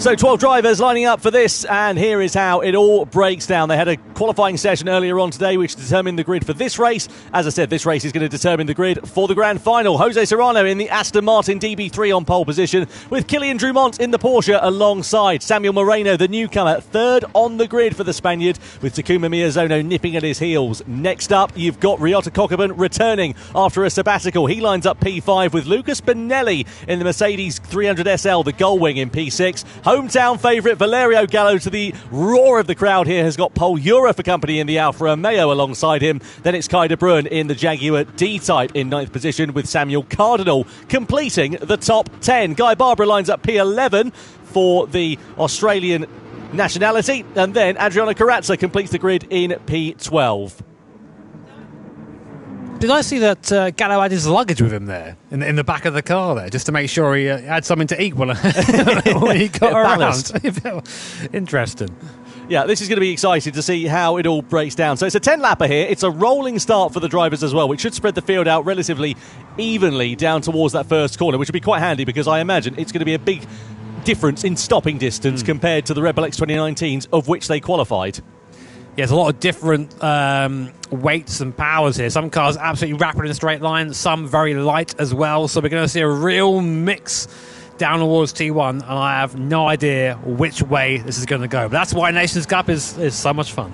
So 12 drivers lining up for this, and here is how it all breaks down. They had a qualifying session earlier on today which determined the grid for this race. As I said, this race is going to determine the grid for the grand final. Jose Serrano in the Aston Martin DB3 on pole position, with Kylian Drumont in the Porsche alongside. Samuel Moreno, the newcomer, third on the grid for the Spaniard, with Takuma Miyazono nipping at his heels. Next up, you've got Ryota Kokubun returning after a sabbatical. He lines up P5 with Lucas Benelli in the Mercedes 300 SL, the Gullwing in P6. Hometown favourite Valerio Gallo, to the roar of the crowd here, has got Paul Ura for company in the Alfa Romeo alongside him. Then it's Kai de Bruin in the Jaguar D-Type in 9th position, with Samuel Cardinal completing the top 10. Guy Barbara lines up P11 for the Australian nationality, and then Adriano Carrazza completes the grid in P12. Did I see that Gallo had his luggage with him there in the back of the car there, just to make sure he had something to eat when he got around? Interesting. Yeah, this is going to be exciting to see how it all breaks down. So it's a 10-lapper here. It's a rolling start for the drivers as well, which should spread the field out relatively evenly down towards that first corner, which would be quite handy because I imagine it's going to be a big difference in stopping distance compared to the Red Bull X 2019s, of which they qualified. Yeah, there's a lot of different weights and powers here. Some cars absolutely rapid in a straight line, some very light as well. So we're going to see a real mix down towards T1, and I have no idea which way this is going to go. But that's why Nations Cup is so much fun.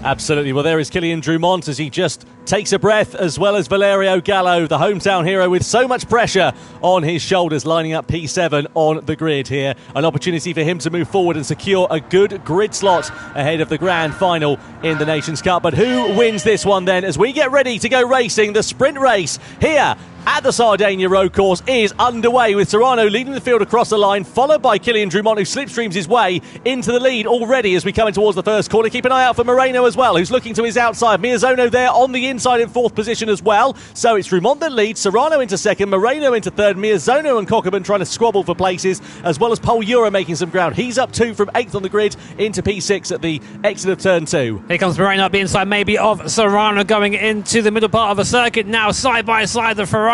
Absolutely. Well, there is Kylian Drumont as he just takes a breath, as well as Valerio Gallo, the hometown hero, with so much pressure on his shoulders, lining up P7 on the grid here. An opportunity for him to move forward and secure a good grid slot ahead of the grand final in the Nations Cup. But who wins this one then, as we get ready to go racing? The sprint race here at the Sardegna road course is underway, with Serrano leading the field across the line, followed by Kylian Drumont, who slipstreams his way into the lead already as we come in towards the first corner. Keep an eye out for Moreno as well, who's looking to his outside. Miyazono there on the inside in 4th position as well. So it's Drumont that leads, Serrano into 2nd, Moreno into 3rd, Miyazono and Kokubun trying to squabble for places, as well as Paul Ura making some ground. He's up 2 from 8th on the grid into P6 at the exit of turn 2. Here comes Moreno up the inside maybe of Serrano, going into the middle part of the circuit now, side by side the Ferrari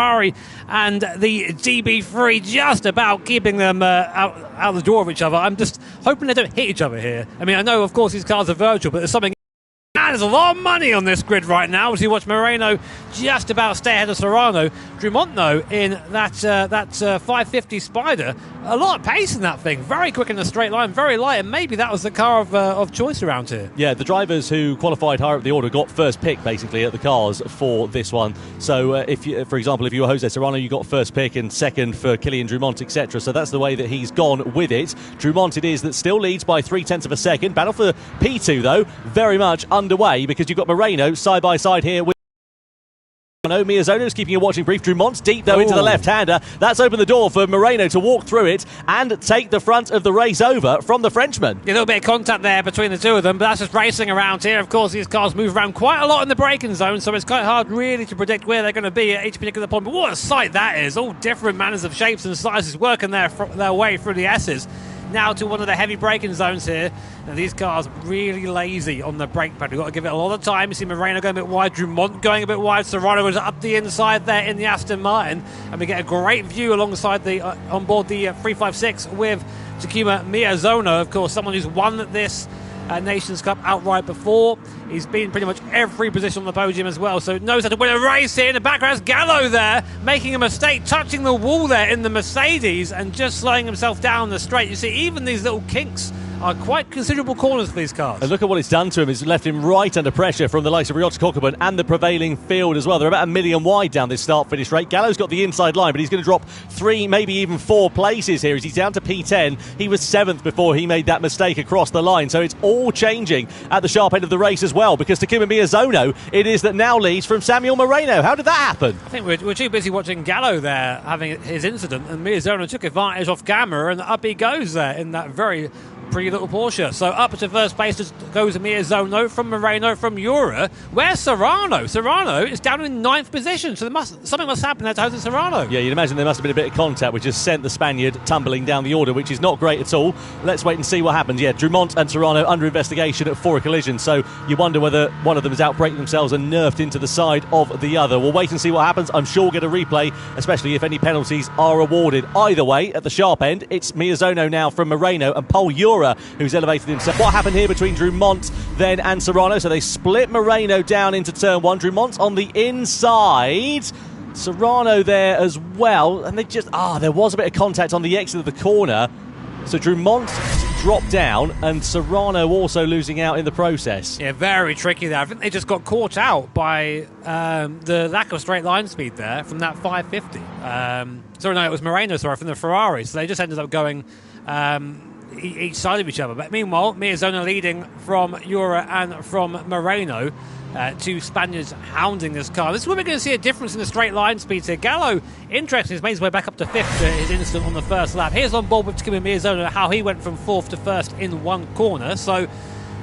and the DB3, just about keeping them out the door of each other. I'm just hoping they don't hit each other here. I mean, I know, of course, these cars are virtual, but there's something... There's a lot of money on this grid right now as you watch Moreno just about stay ahead of Serrano. Drumont, though, in that 550 Spider, a lot of pace in that thing. Very quick in the straight line, very light, and maybe that was the car of choice around here. Yeah, the drivers who qualified higher up the order got first pick, basically, at the cars for this one. So, if you, for example, if you were Jose Serrano, you got first pick, and second for Kylian Drumont, etc. So that's the way that he's gone with it. Drumont it is that still leads by 0.3 of a second. Battle for P2, though, very much underway, because you've got Moreno side by side here with Miyazono's keeping a watching brief. Drumont's deep, though, into the left-hander. That's opened the door for Moreno to walk through it and take the front of the race over from the Frenchman. A little bit of contact there between the two of them, but that's just racing around here. Of course, these cars move around quite a lot in the braking zone, so it's quite hard really to predict where they're going to be at each particular point. But what a sight that is. All different manners of shapes and sizes working their way through the S's. Now to one of the heavy braking zones here. Now these cars really lazy on the brake pad. We've got to give it a lot of time. You see Moreno going a bit wide, Drumont going a bit wide, Serrano was up the inside there in the Aston Martin, and we get a great view alongside the on board the 356 with Takuma Miyazono, of course, someone who's won this Nations Cup outright before. He's been pretty much every position on the podium as well, so knows how to win a race here. In the background, Gallo there making a mistake, touching the wall there in the Mercedes and just slowing himself down the straight. You see, even these little kinks are quite considerable corners for these cars. And look at what it's done to him. It's left him right under pressure from the likes of Ryota Kokubun and the prevailing field as well. They're about 1 million wide down this start-finish rate. Gallo's got the inside line, but he's going to drop 3, maybe even 4 places here as he's down to P10. He was 7th before he made that mistake across the line. So it's all changing at the sharp end of the race as well, because Takuma Miyazono it is that now leads from Samuel Moreno. How did that happen? I think we're too busy watching Gallo there having his incident, and Miyazono took advantage off camera, and up he goes there in that very pretty little Porsche. So up to first place goes Miyazaki from Moreno from Jura. Where's Serrano? Serrano is down in 9th position, so something must happen there to Jose Serrano. Yeah, you'd imagine there must have been a bit of contact, which has sent the Spaniard tumbling down the order, which is not great at all. Let's wait and see what happens. Yeah, Drummond and Serrano under investigation for a collision, so you wonder whether one of them is outbraking themselves and nerfed into the side of the other. We'll wait and see what happens. I'm sure we'll get a replay, especially if any penalties are awarded. Either way, at the sharp end, it's Miyazaki now from Moreno and Paul Jura who's elevated himself. What happened here between Drummond then and Serrano? So they split Moreno down into turn 1. Drummond on the inside. Serrano there as well. And they just, there was a bit of contact on the exit of the corner. So Drummond dropped down and Serrano also losing out in the process. Yeah, very tricky there. I think they just got caught out by the lack of straight line speed there from that 550. Sorry, no, it was Moreno, from the Ferrari. So they just ended up going each side of each other. But meanwhile, Miyazaki leading from Jura and from Moreno. Two Spaniards hounding this car. This is where we're going to see a difference in the straight line speeds here. Gallo, interesting, has made his way back up to 5th to his instant on the first lap. Here's on board with Takuma Miyazaki how he went from 4th to 1st in one corner. So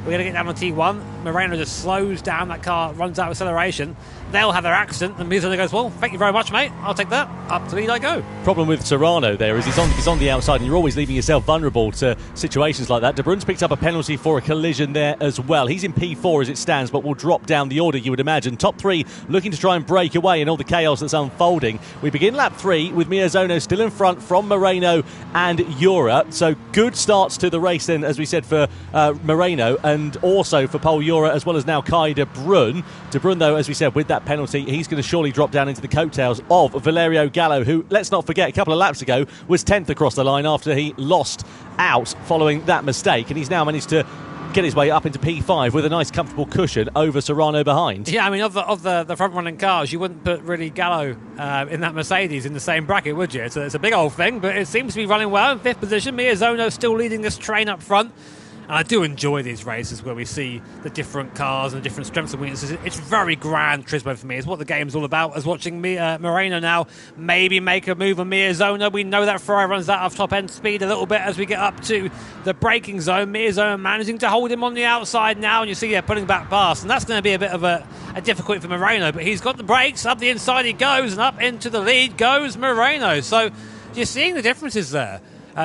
we're going to get down on T1. Moreno just slows down that car, runs out of acceleration. They'll have their accident, and Miyazaki goes, well, thank you very much, mate. I'll take that. Up to lead I go. Problem with Serrano there is he's on the outside, and you're always leaving yourself vulnerable to situations like that. De Bruyne's picked up a penalty for a collision there as well. He's in P4 as it stands, but will drop down the order, you would imagine. Top 3 looking to try and break away in all the chaos that's unfolding. We begin lap 3 with Miyazaki still in front from Moreno and Jura. So good starts to the race then, as we said, for Moreno and also for Paul Jura, as well as now Kai De Bruyne. De Bruyne, though, as we said, with that penalty, he's going to surely drop down into the coattails of Valerio Gallo, who, let's not forget, a couple of laps ago was 10th across the line after he lost out following that mistake, and he's now managed to get his way up into P5 with a nice comfortable cushion over Serrano behind. Yeah, I mean, of the front-running cars, you wouldn't put really Gallo in that Mercedes in the same bracket, would you? It's a big old thing, but it seems to be running well in 5th position. Miyazaki still leading this train up front. And I do enjoy these races where we see the different cars and the different strengths and weaknesses. It's very Gran Turismo for me. It's what the game's all about. As watching Moreno now maybe make a move on Miyazaki. We know that Ferrari runs that off top-end speed a little bit as we get up to the braking zone. Miyazaki managing to hold him on the outside now, and you see pulling back past. And that's going to be a bit of a difficulty for Moreno. But he's got the brakes. Up the inside he goes, and up into the lead goes Moreno. So you're seeing the differences there.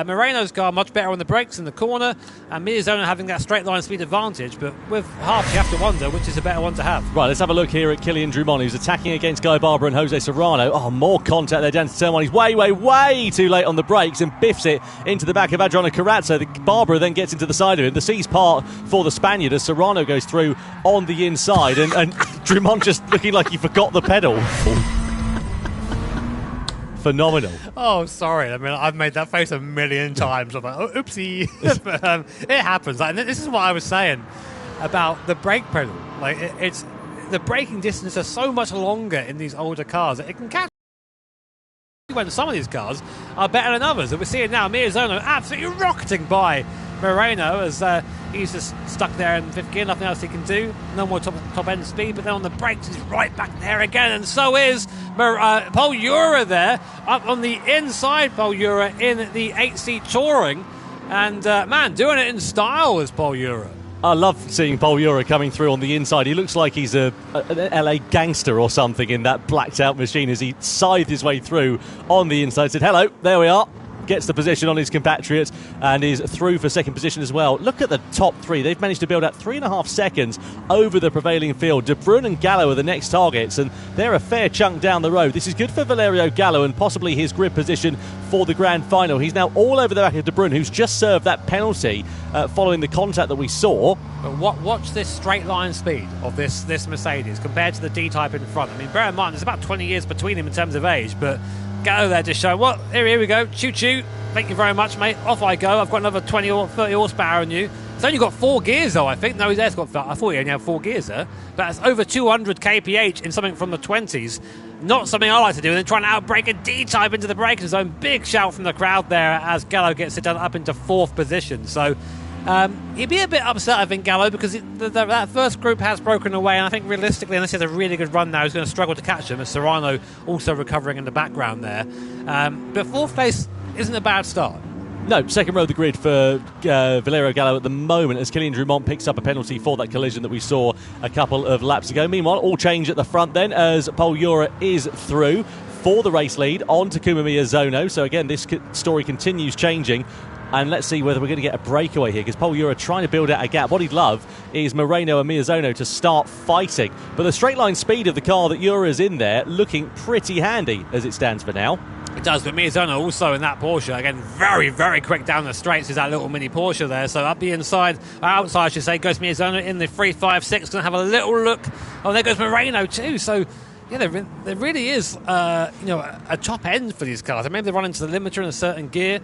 Moreno's car much better on the brakes in the corner, and Miyazaki having that straight line speed advantage, but with half you have to wonder which is a better one to have. Right, let's have a look here at Kylian Drummond, who's attacking against Guy Barber and Jose Serrano. Oh, more contact there down to turn 1. He's way too late on the brakes and biffs it into the back of Adriano Carrazzo. The Barber then gets into the side of him. The C's part for the Spaniard as Serrano goes through on the inside, and Drummond just looking like he forgot the pedal. Phenomenal. Oh, sorry. I mean, I've made that face a million times. I'm like, oh, oopsie. But, it happens. Like, this is what I was saying about the brake pedal. Like, it's the braking distances are so much longer in these older cars that it can catch when some of these cars are better than others. And we're seeing now Miyazaki absolutely rocketing by Moreno as he's just stuck there in 5th gear, nothing else he can do, no more top end speed, but then on the brakes he's right back there again, and so is Paul Jura there, up on the inside. Paul Jura in the 8C Touring, and man, doing it in style is Paul Jura. I love seeing Paul Jura coming through on the inside. He looks like he's an LA gangster or something in that blacked out machine as he scythed his way through on the inside. Said, hello, there we are. Gets the position on his compatriots and is through for second position as well. Look at the top 3. They've managed to build out 3.5 seconds over the prevailing field. De Bruyne and Gallo are the next targets, and they're a fair chunk down the road. This is good for Valerio Gallo and possibly his grid position for the grand final. He's now all over the back of De Bruyne, who's just served that penalty following the contact that we saw. But watch this straight line speed of this Mercedes compared to the D-Type in front. I mean, bear in mind, there's about 20 years between them in terms of age, but Gallo there just showing, well, here we go, choo-choo, thank you very much, mate, off I go. I've got another 20 or 30 horsepower on you. It's only got 4 gears, though, I think. No, I thought he only had 4 gears there. But it's over 200 kph in something from the 20s. Not something I like to do. And then trying to outbrake a D-Type into the braking zone. Big shout from the crowd there as Gallo gets it done up into 4th position. So he'd be a bit upset, I think, Gallo, because that first group has broken away, and I think realistically, unless he has a really good run now, he's going to struggle to catch him, as Serrano also recovering in the background there. But 4th place isn't a bad start. No, second row of the grid for Valerio Gallo at the moment as Kylian Drumont picks up a penalty for that collision that we saw a couple of laps ago. Meanwhile, all change at the front then as Pol Jura is through for the race lead on Takuma Miyazono. So again, this story continues changing. And let's see whether we're going to get a breakaway here, because Pol Jura trying to build out a gap. What he'd love is Moreno and Miyazono to start fighting. But the straight line speed of the car that Jura's in there looking pretty handy as it stands for now. It does, but Miyazono also in that Porsche, again, very, very quick down the straights is that little mini Porsche there. So up the inside, outside I should say, goes Miyazono in the 3.56, going to have a little look. Oh, there goes Moreno too. So yeah, there really is a top end for these cars. Maybe they run into the limiter in a certain gear.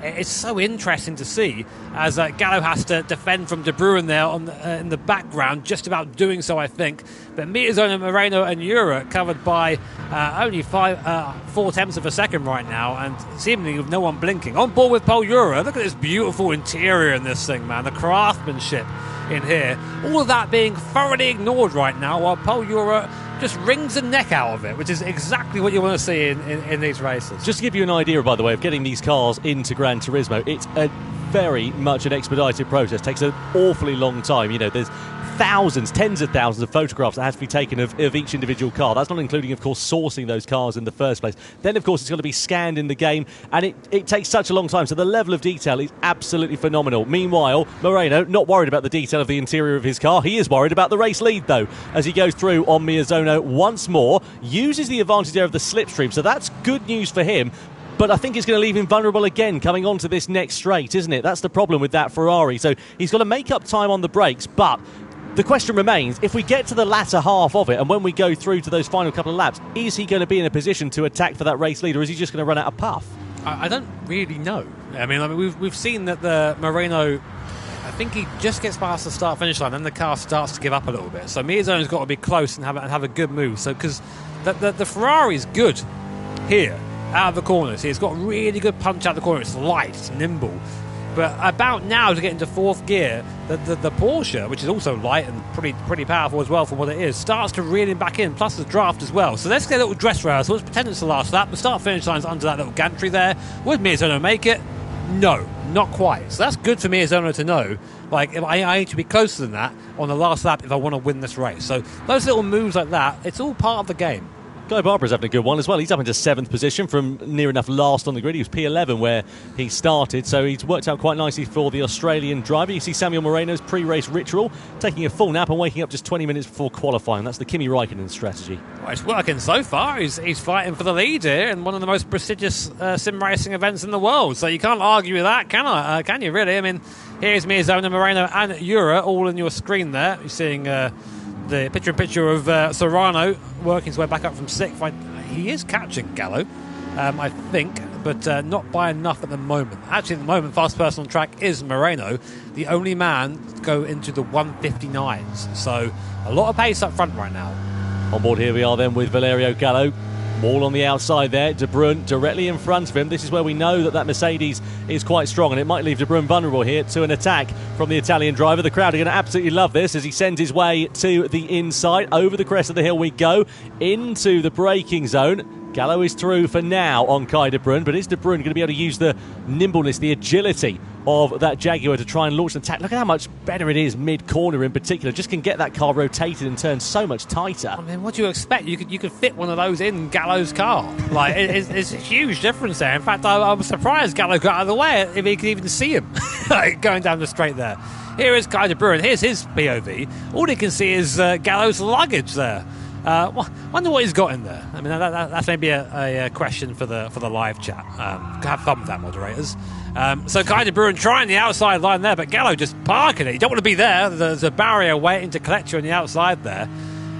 It's so interesting to see as Gallo has to defend from De Bruin there in the background, just about doing so, I think. But Miyazono, Moreno and Jura covered by only 4/10 of a second right now, and seemingly with no one blinking. On board with Pol Jura. Look at this beautiful interior in this thing, man. The craftsmanship in here. All of that being thoroughly ignored right now, while Pol Jura just wrings the neck out of it, which is exactly what you want to see in these races. Just to give you an idea, by the way, of getting these cars into Gran Turismo, it's a very much an expedited process. It takes an awfully long time. You know, there's thousands, tens of thousands of photographs that have to be taken of each individual car. That's not including, of course, sourcing those cars in the first place. Then, of course, it's got to be scanned in the game, and it takes such a long time. So the level of detail is absolutely phenomenal. Meanwhile, Moreno, not worried about the detail of the interior of his car. He is worried about the race lead, though, as he goes through on Miyazono once more, uses the advantage there of the slipstream. So that's good news for him. But I think it's going to leave him vulnerable again coming onto this next straight, isn't it? That's the problem with that Ferrari. So he's got to make up time on the brakes, but the question remains, if we get to the latter half of it and when we go through to those final couple of laps, is he going to be in a position to attack for that race lead, or is he just going to run out of puff? I don't really know. I mean we've seen that the Moreno, I think he just gets past the start-finish line, then the car starts to give up a little bit. So Miyazono's got to be close and have a good move. So because the Ferrari's good here out of the corners. It's got really good punch out of the corner. It's light, it's nimble. But about now to get into fourth gear, the Porsche, which is also light and pretty powerful as well for what it is, starts to reel him back in, plus the draft as well. So let's get a little dress rehearsal. Let's pretend it's the last lap. The start-finish line's under that little gantry there. Would Miyazono make it? No, not quite. So that's good for Miyazono to know. Like, if I need to be closer than that on the last lap if I want to win this race. So those little moves like that, it's all part of the game. Guy Barbara's having a good one as well. He's up into 7th position from near enough last on the grid. He was P11 where he started, so he's worked out quite nicely for the Australian driver. You see Samuel Moreno's pre-race ritual, taking a full nap and waking up just 20 minutes before qualifying. That's the Kimi Raikkonen strategy. Well, it's working so far. He's fighting for the lead here in one of the most prestigious sim racing events in the world, so you can't argue with that, can you really? I mean, here's Miyazono, Moreno and Jura all on your screen there. You're seeing the picture-in-picture of Serrano working his way back up from 6th. He is catching Gallo, I think, but not by enough at the moment. Actually, at the moment, fast person on track is Moreno, the only man to go into the 159s. So a lot of pace up front right now. On board here we are then with Valerio Gallo. All on the outside there, De Bruin directly in front of him. This is where we know that Mercedes is quite strong, and it might leave De Bruin vulnerable here to an attack from the Italian driver. The crowd are going to absolutely love this as he sends his way to the inside. Over the crest of the hill we go, into the braking zone. Gallo is through for now on Kai De Bruin, but is De Bruin going to be able to use the nimbleness, the agility of that Jaguar to try and launch an attack? Look at how much better it is mid-corner in particular. Just can get that car rotated and turned so much tighter. I mean, what do you expect? You could fit one of those in Gallo's car. Like, it's a huge difference there. In fact, I was surprised Gallo got out of the way if he could even see him going down the straight there. Here is Kai De Bruin. Here's his POV. All he can see is Gallo's luggage there. Wonder what he's got in there. I mean, that's maybe a question for the live chat. Have fun with that, moderators. So Kai De Bruin trying the outside line there, but Gallo just parking it. You don't want to be there. There's a barrier waiting to collect you on the outside there.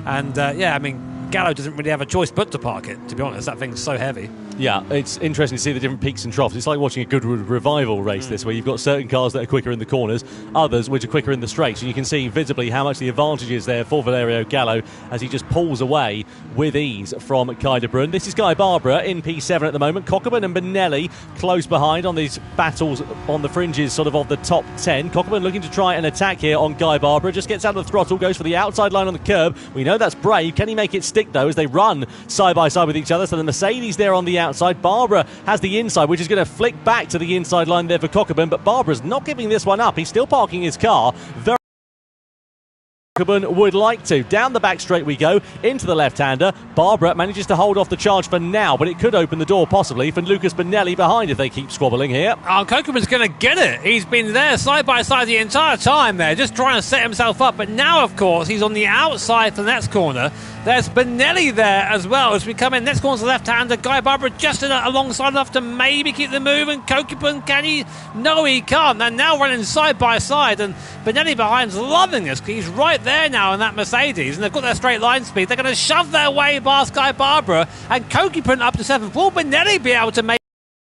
And I mean, Gallo doesn't really have a choice but to park it, to be honest. That thing's so heavy. Yeah, it's interesting to see the different peaks and troughs. It's like watching a good revival race this, where you've got certain cars that are quicker in the corners, others which are quicker in the straights. And you can see visibly how much the advantage is there for Valerio Gallo as he just pulls away with ease from Kai De Bruin. This is Guy Barbara in P7 at the moment. Cockburn and Benelli close behind on these battles on the fringes sort of the top 10. Cockburn looking to try an attack here on Guy Barbara. Just gets out of the throttle, goes for the outside line on the curb. We know that's brave. Can he make it stick slick, though, as they run side by side with each other. So the Mercedes there on the outside. Barbara has the inside, which is going to flick back to the inside line there for Cockburn. But Barbara's not giving this one up. He's still parking his car very would like to. Down the back straight we go, into the left-hander. Barbara manages to hold off the charge for now, but it could open the door possibly for Lucas Bonelli behind if they keep squabbling here. Oh, Kokerman's going to get it. He's been there side by side the entire time there, just trying to set himself up. But now, of course, he's on the outside for the next corner. There's Bonelli there as well as we come in. Next corner's the left-hander. Guy Barbara just alongside enough to maybe keep the move. And Kokerman, can he? No, he can't. They're now running side by side. And Bonelli behind's loving this. He's right there now in that Mercedes. And they've got their straight line speed. They're going to shove their way past Guy Barbara. And Kokerman up to 7th. Will Bonelli be able to make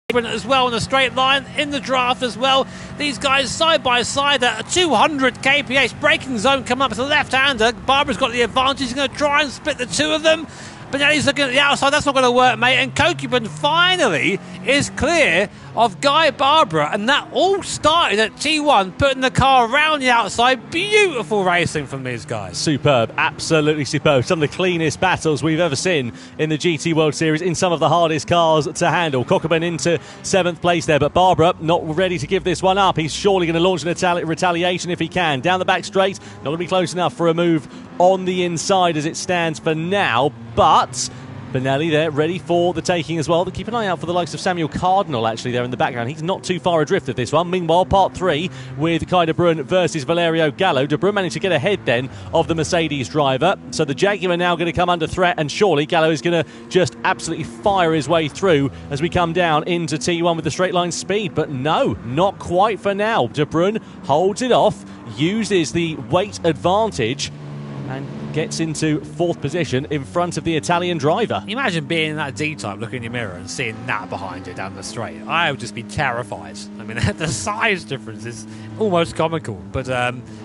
as well in a straight line in the draft as well? These guys side by side at 200 kph. Braking zone coming up to the left-hander. Barbara's got the advantage. He's going to try and split the two of them. Bonelli's looking at the outside. That's not going to work, mate. And Kokerman finally is clear of Guy Barbara. And that all started at T1, putting the car around the outside. Beautiful racing from these guys. Superb. Absolutely superb. Some of the cleanest battles we've ever seen in the GT World Series in some of the hardest cars to handle. Cockburn into 7th place there, but Barbara not ready to give this one up. He's surely going to launch an retaliation if he can. Down the back straight. Not going to be close enough for a move on the inside as it stands for now, but Bonelli there ready for the taking as well. But keep an eye out for the likes of Samuel Cardinal actually there in the background. He's not too far adrift of this one. Meanwhile, part 3 with Kai de Bruyne versus Valerio Gallo. De Bruyne managed to get ahead then of the Mercedes driver. So the Jaguar now going to come under threat, and surely Gallo is going to just absolutely fire his way through as we come down into T1 with the straight line speed. But no, not quite for now. De Bruyne holds it off, uses the weight advantage, and gets into 4th position in front of the Italian driver. Imagine being in that D-type, looking in your mirror and seeing that behind you down the straight. I would just be terrified. I mean, the size difference is almost comical. But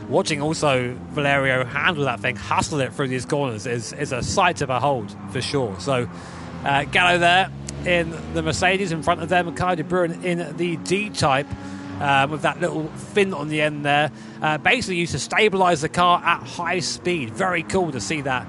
watching also Valerio handle that thing, hustle it through these corners is a sight to behold for sure. So Gallo there in the Mercedes in front of them, and Kai de Bruyne in the D-type. With that little fin on the end there, basically used to stabilise the car at high speed. Very cool to see that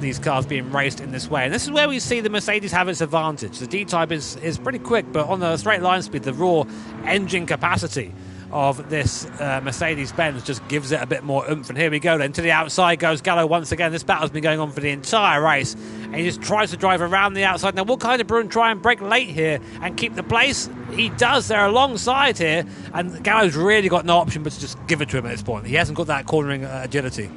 these cars being raced in this way. And this is where we see the Mercedes have its advantage. The D-Type is pretty quick, but on the straight line speed, the raw engine capacity of this Mercedes-Benz just gives it a bit more oomph. And here we go then. To the outside goes Gallo once again. This battle's been going on for the entire race. And he just tries to drive around the outside. Now, will Kai de Bruyne try and break late here and keep the place? He does. They're alongside here. And Gallo's really got no option but to just give it to him at this point. He hasn't got that cornering agility.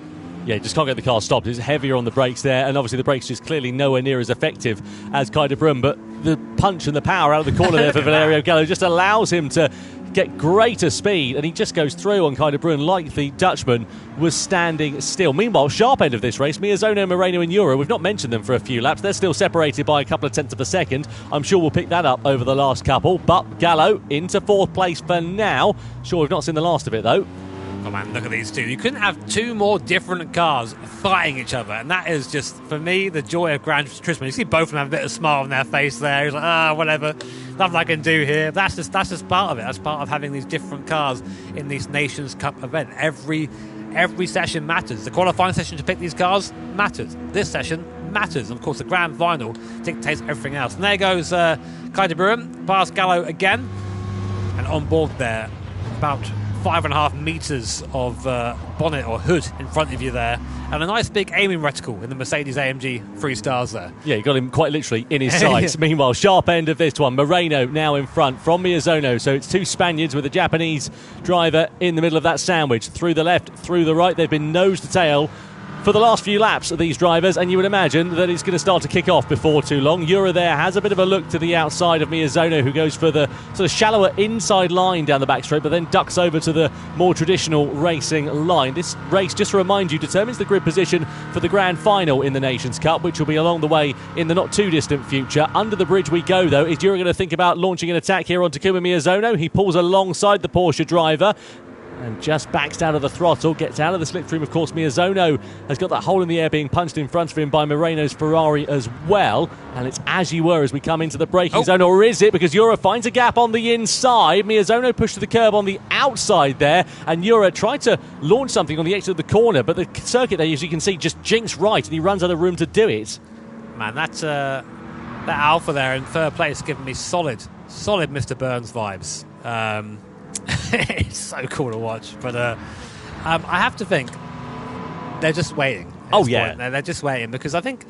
Yeah, just can't get the car stopped. It's heavier on the brakes there, and obviously the brakes just clearly nowhere near as effective as Kai de Bruyne. But the punch and the power out of the corner there for Valerio Gallo just allows him to get greater speed, and he just goes through on Kai de Bruyne like the Dutchman was standing still. Meanwhile, sharp end of this race, Miyazono, Moreno and Euro, we've not mentioned them for a few laps. They're still separated by a couple of tenths of a second. I'm sure we'll pick that up over the last couple, but Gallo into 4th place for now. Sure, we've not seen the last of it though. Oh man, look at these two. You couldn't have two more different cars fighting each other, and that is just, for me, the joy of Gran Turismo. You see both of them have a bit of a smile on their face there. He's like, whatever, nothing I can do here. That's just part of it. That's part of having these different cars in this Nations Cup event. Every session matters. The qualifying session to pick these cars matters. This session matters. And of course, the grand final dictates everything else. And there goes Kai de Bruyne past Gallo again, and on board there, about 5.5 metres of bonnet or hood in front of you there, and a nice big aiming reticle in the Mercedes AMG 3 stars there. Yeah, you got him quite literally in his sights. Meanwhile, sharp end of this one, Moreno now in front from Miyazono. So it's two Spaniards with a Japanese driver in the middle of that sandwich. Through the left, through the right, they've been nose to tail for the last few laps of these drivers, and you would imagine that it's going to start to kick off before too long. Jura there has a bit of a look to the outside of Miyazono, who goes for the sort of shallower inside line down the back straight, but then ducks over to the more traditional racing line. This race, just to remind you, determines the grid position for the grand final in the Nations Cup, which will be along the way in the not too distant future. Under the bridge we go, though. Is Jura going to think about launching an attack here on Takuma Miyazono? He pulls alongside the Porsche driver. and just backs down to the throttle, gets out of the slipstream. Of course, Miyazono has got that hole in the air being punched in front of him by Moreno's Ferrari as well. And it's as you were as we come into the braking zone, or is it? Because Jura finds a gap on the inside. Miyazono pushed to the curb on the outside there, and Jura tried to launch something on the exit of the corner, but the circuit there, as you can see, just jinxed right, and he runs out of room to do it. Man, that Alpha there in third place giving me solid Mr. Burns vibes. It's so cool to watch, but I have to think they're just waiting. Oh yeah, they're just waiting, because I think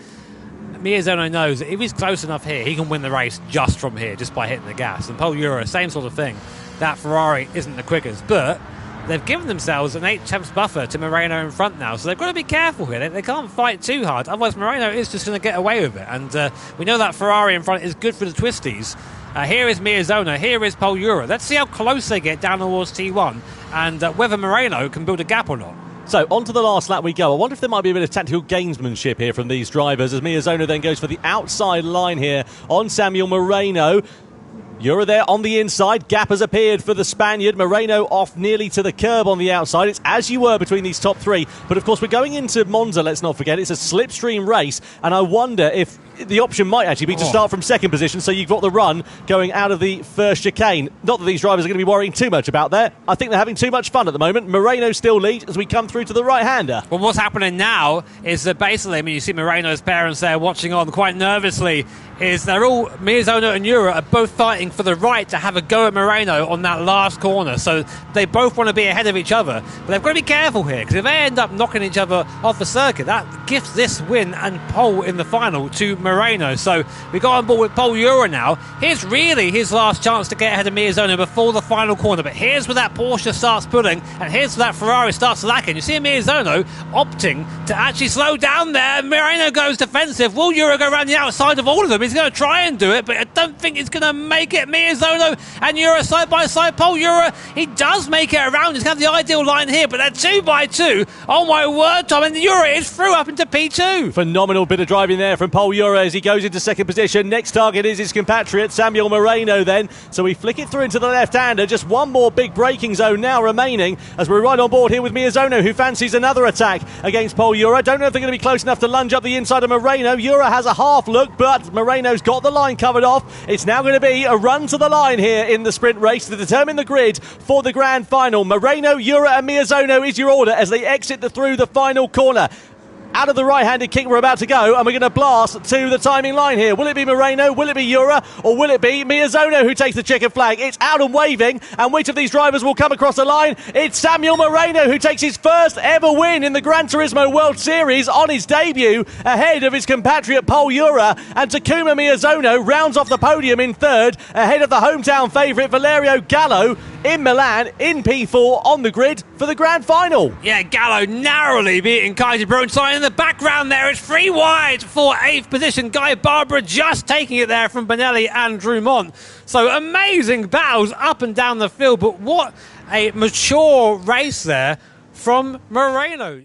Miyazono knows that if he's close enough here, he can win the race just from here, just by hitting the gas. And Paul Jura, same sort of thing. That Ferrari isn't the quickest, but they've given themselves an 8 tenths buffer to Moreno in front now, so they've got to be careful here. They can't fight too hard, otherwise Moreno is just going to get away with it. And we know that Ferrari in front is good for the twisties. Here is Miyazono, here is Paul Jura. Let's see how close they get down towards T1 and whether Moreno can build a gap or not. So, on to the last lap we go. I wonder if there might be a bit of tactical gamesmanship here from these drivers, as Miyazono then goes for the outside line here on Samuel Moreno. Jura there on the inside. Gap has appeared for the Spaniard. Moreno off nearly to the curb on the outside. It's as you were between these top three. But of course, we're going into Monza, let's not forget. It's a slipstream race. And I wonder if the option might actually be to start from second position, so you've got the run going out of the first chicane. Not that these drivers are going to be worrying too much about that. I think they're having too much fun at the moment. Moreno still leads as we come through to the right-hander. Well, what's happening now is that basically, I mean, you see Moreno's parents there watching on quite nervously, is they're all, Miyazono and Jura are both fighting for the right to have a go at Moreno on that last corner. So they both want to be ahead of each other. But they've got to be careful here, because if they end up knocking each other off the circuit, that gifts this win and pole in the final to Moreno. So we got on board with Paul Jura now. Here's really his last chance to get ahead of Miyazono before the final corner. But here's where that Porsche starts pulling, and here's where that Ferrari starts lacking. You see Miyazono opting to actually slow down there. Moreno goes defensive. Will Jura go around the outside of all of them? He's going to try and do it, but I don't think he's going to make it. Miyazono and Jura side by side. Paul Jura, he does make it around. He's going to have the ideal line here, but they're 2 by 2. Oh my word, Tom, and Jura is through up into P2. Phenomenal bit of driving there from Paul Jura as he goes into second position. Next target is his compatriot Samuel Moreno then, so we flick it through into the left-hander. Just one more big braking zone now remaining as we're right on board here with Miyazono, who fancies another attack against Paul Jura. Don't know if they're going to be close enough to lunge up the inside of Moreno. Jura has a half look, but Moreno's got the line covered off. It's now going to be a run to the line here in the sprint race to determine the grid for the grand final. Moreno, Jura and Miyazono is your order as they exit through the final corner. Out of the right-handed kick, we're about to go, and we're going to blast to the timing line here. Will it be Moreno, will it be Jura, or will it be Miyazono who takes the checkered flag? It's out and waving, and which of these drivers will come across the line? It's Samuel Moreno who takes his first ever win in the Gran Turismo World Series on his debut, ahead of his compatriot Paul Jura, and Takuma Miyazono rounds off the podium in third, ahead of the hometown favourite Valerio Gallo in Milan, in P4, on the grid for the grand final. Yeah, Gallo narrowly beating Kaiser Bronstein. In the background there, it's 3 wide for 8th position. Guy Barbara just taking it there from Bonelli and Drummond. So amazing battles up and down the field, but what a mature race there from Moreno.